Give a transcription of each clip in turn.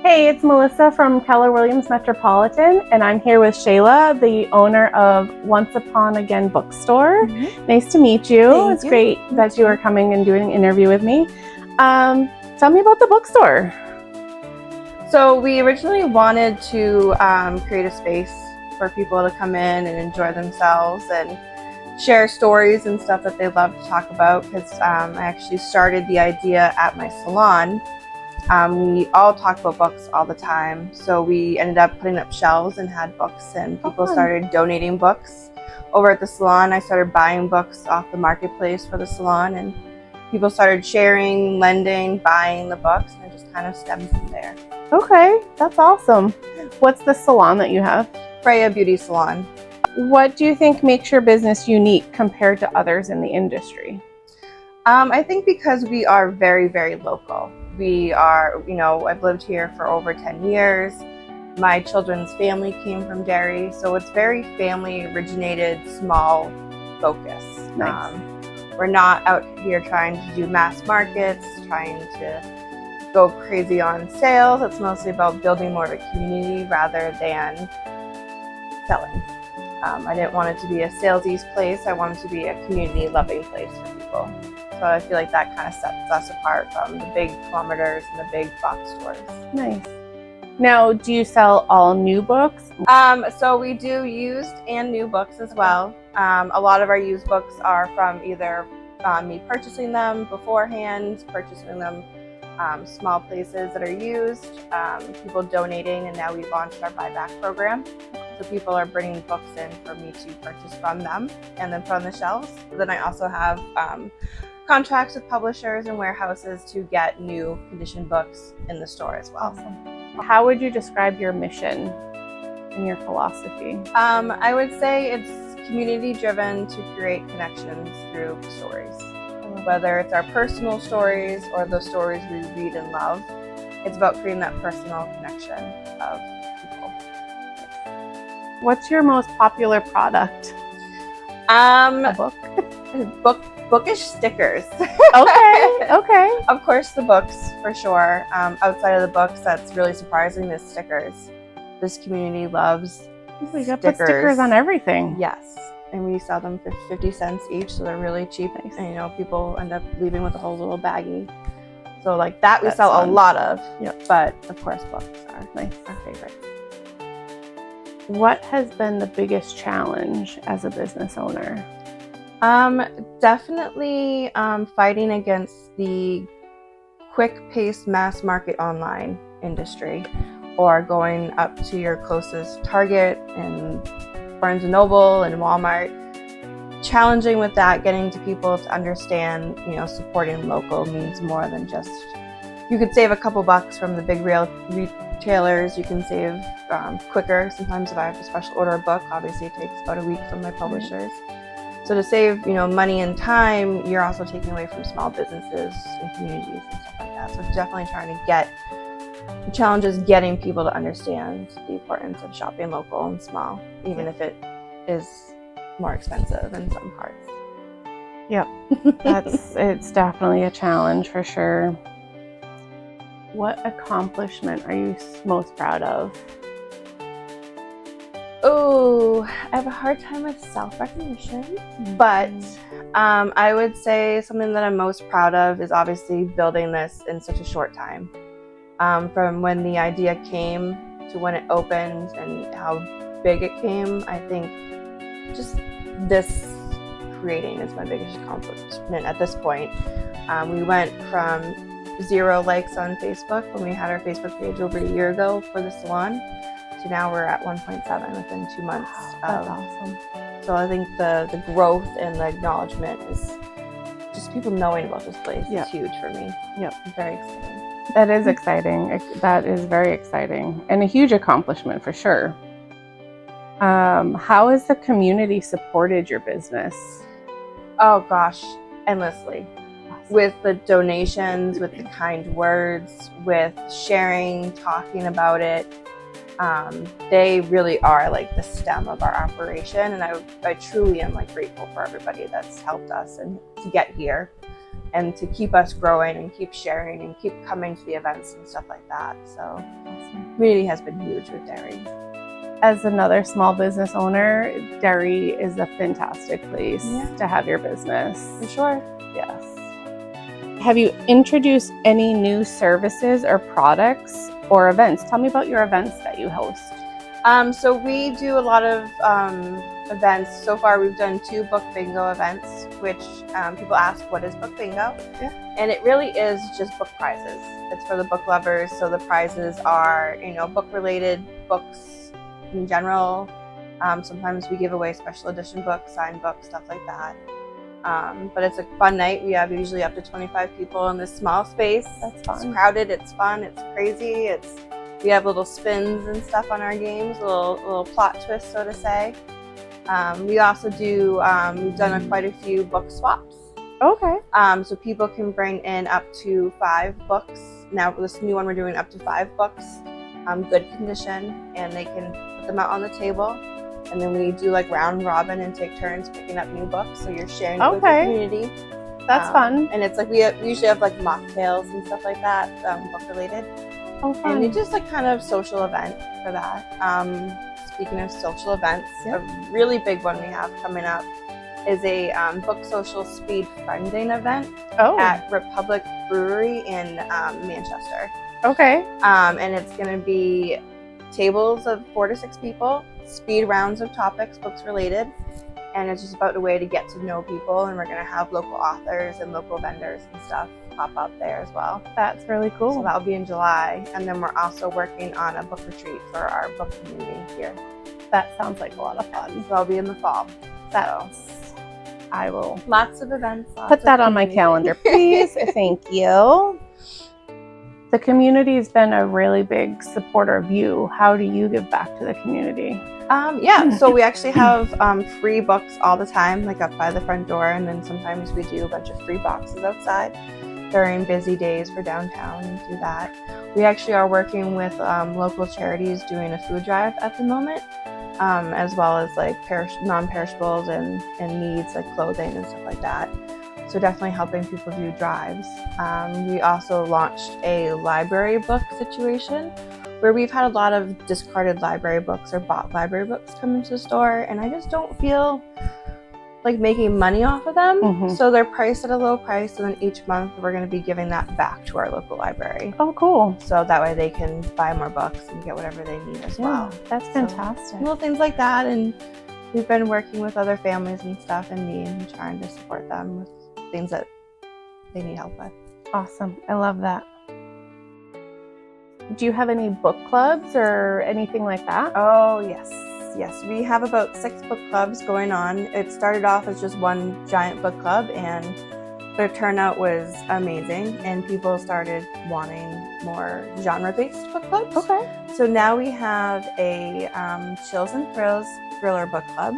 Hey, it's Melissa from Keller Williams Metropolitan, and I'm here with Shayla, the owner of Once Upon Again Bookstore. Nice to meet you. It's great that you are coming and doing an interview with me. Tell me about the bookstore. So we originally wanted to create a space for people to come in and enjoy themselves and share stories and stuff that they love to talk about, because I actually started the idea at my salon. We all talk about books all the time, so we ended up putting up shelves and had books, and people started donating books. Over at the salon, I started buying books off the marketplace for the salon, and people started sharing, lending, buying the books, and it just kind of stemmed from there. Okay, that's awesome. What's the salon that you have? Freya Beauty Salon. What do you think makes your business unique compared to others in the industry? I think because we are very, very local. We are, I've lived here for over 10 years. My children's family came from Derry, so it's very family originated, small focus. Nice. We're not out here trying to do mass markets, trying to go crazy on sales. It's mostly about building more of a community rather than selling. I didn't want it to be a salesy place. I wanted it to be a community loving place for people. So I feel like that kind of sets us apart from the big kilometers and the big box stores. Nice. Now, do you sell all new books? So we do used and new books as well. A lot of our used books are from either me purchasing them beforehand, purchasing them small places that are used, people donating, and now we launched our buyback program. So people are bringing books in for me to purchase from them and then put on the shelves. Then I also have contracts with publishers and warehouses to get new conditioned books in the store as well. Awesome. How would you describe your mission and your philosophy? I would say it's community driven to create connections through stories. Whether it's our personal stories or the stories we read and love, it's about creating that personal connection of people. What's your most popular product? A book? Bookish stickers. Okay. Of course, the books for sure. Outside of the books, that's really surprising. The stickers. This community loves We got put stickers on everything. Yes, and we sell them for 50 cents each, so they're really cheap. Nice. And people end up leaving with a whole little baggie. So like that, we That's sell fun. a lot of. Yep. But of course, books are Nice. our favorite. What has been the biggest challenge as a business owner? Definitely fighting against the quick-paced mass market online industry, or going up to your closest Target and Barnes & Noble and Walmart. Challenging with that, getting to people to understand, supporting local means more than just, you could save a couple bucks from the big retailers, you can save quicker. Sometimes if I have to special order a book, obviously it takes about a week from my publishers. So to save, money and time, you're also taking away from small businesses and communities and stuff like that. So definitely trying to get, the challenge is getting people to understand the importance of shopping local and small, even if it is more expensive in some parts. Yep, it's definitely a challenge for sure. What accomplishment are you most proud of? Oh, I have a hard time with self-recognition, but I would say something that I'm most proud of is obviously building this in such a short time. From when the idea came to when it opened and how big it came, I think just this creating is my biggest accomplishment at this point. We went from 0 likes on Facebook when we had our Facebook page over a year ago for the salon, to now we're at 1.7 within 2 months. That's awesome. So I think the growth and the acknowledgement is just people knowing about this place is huge for me. Yep. Very exciting. That is exciting. That is very exciting and a huge accomplishment for sure. How has the community supported your business? Oh gosh, endlessly. With the donations, with the kind words, with sharing, talking about it. They really are like the stem of our operation, and I truly am grateful for everybody that's helped us and to get here and to keep us growing and keep sharing and keep coming to the events and stuff like that. So Awesome. community has been huge with Derry. As another small business owner, Derry is a fantastic place to have your business. For sure. Yes. Have you introduced any new services or products or events? Tell me about your events that you host. So we do a lot of events. So far we've done 2 book bingo events, which people ask, what is book bingo? Yeah. And it really is just book prizes. It's for the book lovers. So the prizes are, book related books in general. Sometimes we give away special edition books, signed books, stuff like that. But it's a fun night. We have usually up to 25 people in this small space. That's fun. It's crowded, it's fun, it's crazy. We have little spins and stuff on our games, little plot twists, so to say. We also do, we've done quite a few book swaps. Okay. So people can bring in up to 5 books. Now this new one we're doing up to 5 books, good condition, and they can put them out on the table. And then we do like round robin and take turns picking up new books. So you're sharing it with the community. That's fun. And it's like we usually have like mocktails and stuff like that, book related. Oh, fun. And it's just like kind of social event for that. Speaking of social events, a really big one we have coming up is a book social speed friending event at Republic Brewery in Manchester. Okay. And it's going to be tables of 4 to 6 people, speed rounds of topics, books related, and it's just about a way to get to know people. And we're going to have local authors and local vendors and stuff pop up there as well. That's really cool. So that'll be in July, and then we're also working on a book retreat for our book community here. That sounds like a lot of fun. So that'll be in the fall. I will Lots of events. put that on my calendar, please. Thank you. The community has been a really big supporter of you. How do you give back to the community? So we actually have free books all the time, like up by the front door, and then sometimes we do a bunch of free boxes outside during busy days for downtown and do that. We actually are working with local charities doing a food drive at the moment, as well as like non-perishables and needs like clothing and stuff like that. So definitely helping people do drives. We also launched a library book situation where we've had a lot of discarded library books or bought library books come into the store, and I just don't feel like making money off of them. Mm-hmm. So they're priced at a low price, and then each month we're going to be giving that back to our local library. Oh, cool. So that way they can buy more books and get whatever they need as well. That's fantastic. So, little things like that, and we've been working with other families and stuff in need and trying to support them with things that they need help with. Awesome. I love that. Do you have any book clubs or anything like that? Oh, yes. Yes, we have about 6 book clubs going on. It started off as just one giant book club, and their turnout was amazing, and people started wanting more genre-based book clubs. Okay. So now we have a Chills and Thrills thriller book club,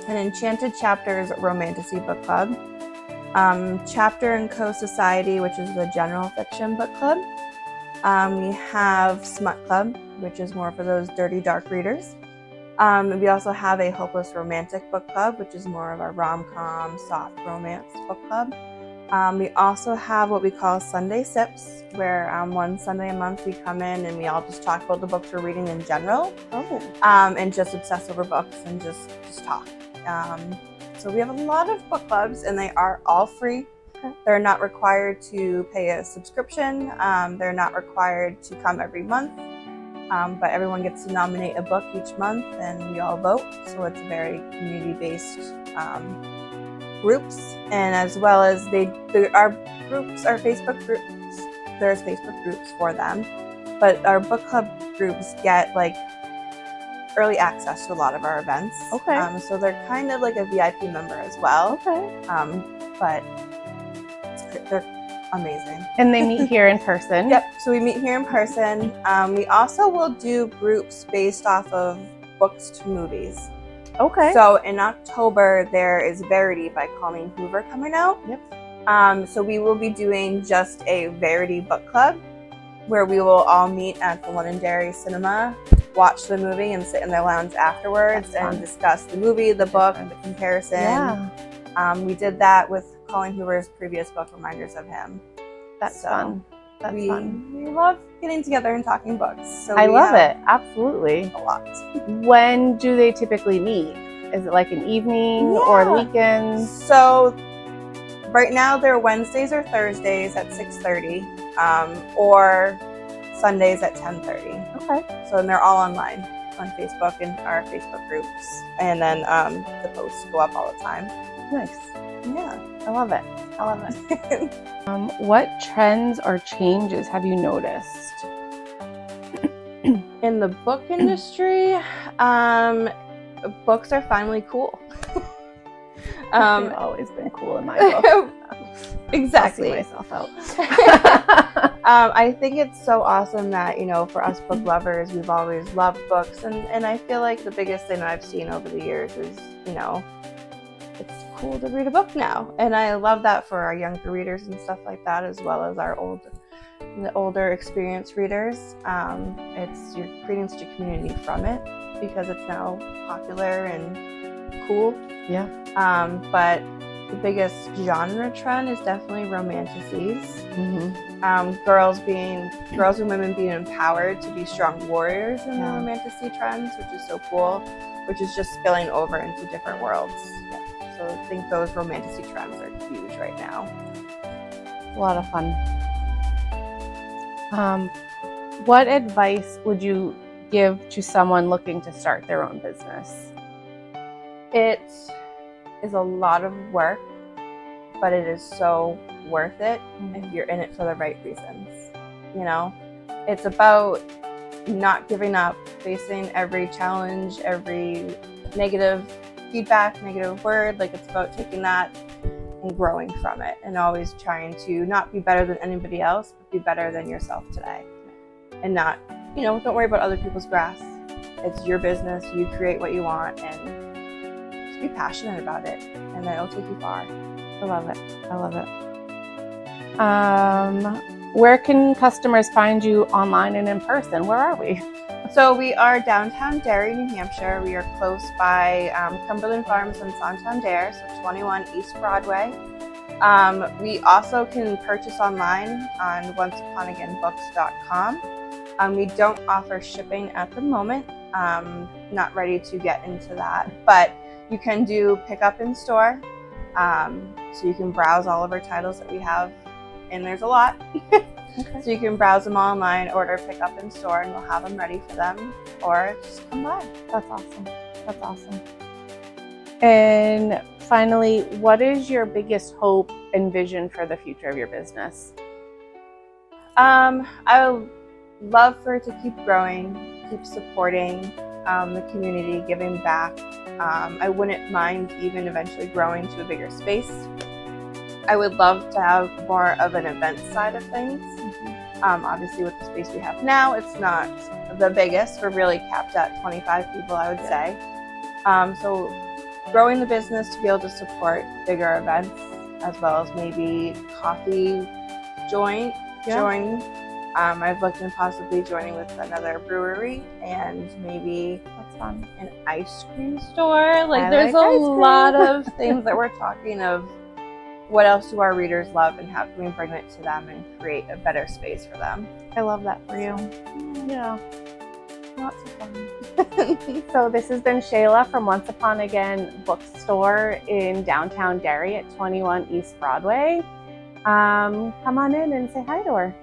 an Enchanted Chapters romantasy book club, Chapter and Co Society, which is the general fiction book club. We have Smut Club, which is more for those dirty, dark readers. We also have a Hopeless Romantic book club, which is more of a rom-com, soft romance book club. We also have what we call Sunday Sips, where one Sunday a month we come in and we all just talk about the books we're reading in general. And just obsess over books and just talk. So we have a lot of book clubs, and they are all free. They're not required to pay a subscription. They're not required to come every month. But everyone gets to nominate a book each month, and we all vote. So it's very community-based groups, and as well as our groups, our Facebook groups. There's Facebook groups for them, but our book club groups get like early access to a lot of our events. Okay. So they're kind of like a VIP member as well. Okay. But they're amazing. And they meet here in person? Yep. So we meet here in person. We also will do groups based off of books to movies. Okay. So in October, there is Verity by Colleen Hoover coming out. Yep. So we will be doing just a Verity book club where we will all meet at the Londonderry Cinema, watch the movie, and sit in the lounge afterwards and discuss the movie, the book, the comparison. Yeah. We did that with Colin Hoover's previous book reminders of him. That's fun. That's fun. We love getting together and talking books. So I love it. Absolutely. A lot. When do they typically meet? Is it like an evening or weekends? So right now they're Wednesdays or Thursdays at 6:30, or Sundays at 10:30. Okay. So they're all online on Facebook and our Facebook groups, and then the posts go up all the time. Nice. Yeah, I love it. I love it. What trends or changes have you noticed? In the book industry, books are finally cool. They've always been cool in my book. Exactly. I'll see myself out. I think it's so awesome that, you know, for us book lovers, we've always loved books, and I feel like the biggest thing I've seen over the years is, you know, it's cool to read a book now, and I love that for our younger readers and stuff like that, as well as our older experienced readers. You're creating such a community from it because it's now popular and cool. Yeah. But the biggest genre trend is definitely romanticies. Mm-hmm. Girls and women being empowered to be strong warriors in the romanticy trends, which is so cool, which is just spilling over into different worlds. So I think those romanticy trends are huge right now. A lot of fun. What advice would you give to someone looking to start their own business? It is a lot of work, but it is so worth it if you're in it for the right reasons. You know, it's about not giving up, facing every challenge, every negative feedback, negative word. Like, it's about taking that and growing from it, and always trying to not be better than anybody else, but be better than yourself today. And not, you know, don't worry about other people's grass. It's your business. You create what you want, and just be passionate about it, and then it'll take you far. I love it. I love it. Where can customers find you online and in person? Where are we? So we are downtown Derry, New Hampshire. We are close by Cumberland Farms and Santander, so 21 East Broadway. We also can purchase online on onceuponagainbooks.com. We don't offer shipping at the moment. Not ready to get into that, but you can do pickup in store. So you can browse all of our titles that we have, and there's a lot. Okay. So you can browse them online, order pick up in store, and we'll have them ready for them, or just come by. That's awesome. That's awesome. And finally, what is your biggest hope and vision for the future of your business? I would love for it to keep growing, keep supporting the community, giving back. I wouldn't mind even eventually growing to a bigger space. I would love to have more of an event side of things. Obviously, with the space we have now, it's not the biggest. We're really capped at 25 people, I would say. So growing the business to be able to support bigger events, as well as maybe coffee join. I've looked into possibly joining with another brewery, and maybe that's fun, an ice cream store. There's a lot of things that we're talking of. What else do our readers love, and how can we bring it to them and create a better space for them? I love that for you. Yeah. Lots of fun. So this has been Shayla from Once Upon Again Bookstore in downtown Derry at 21 East Broadway. Come on in and say hi to her.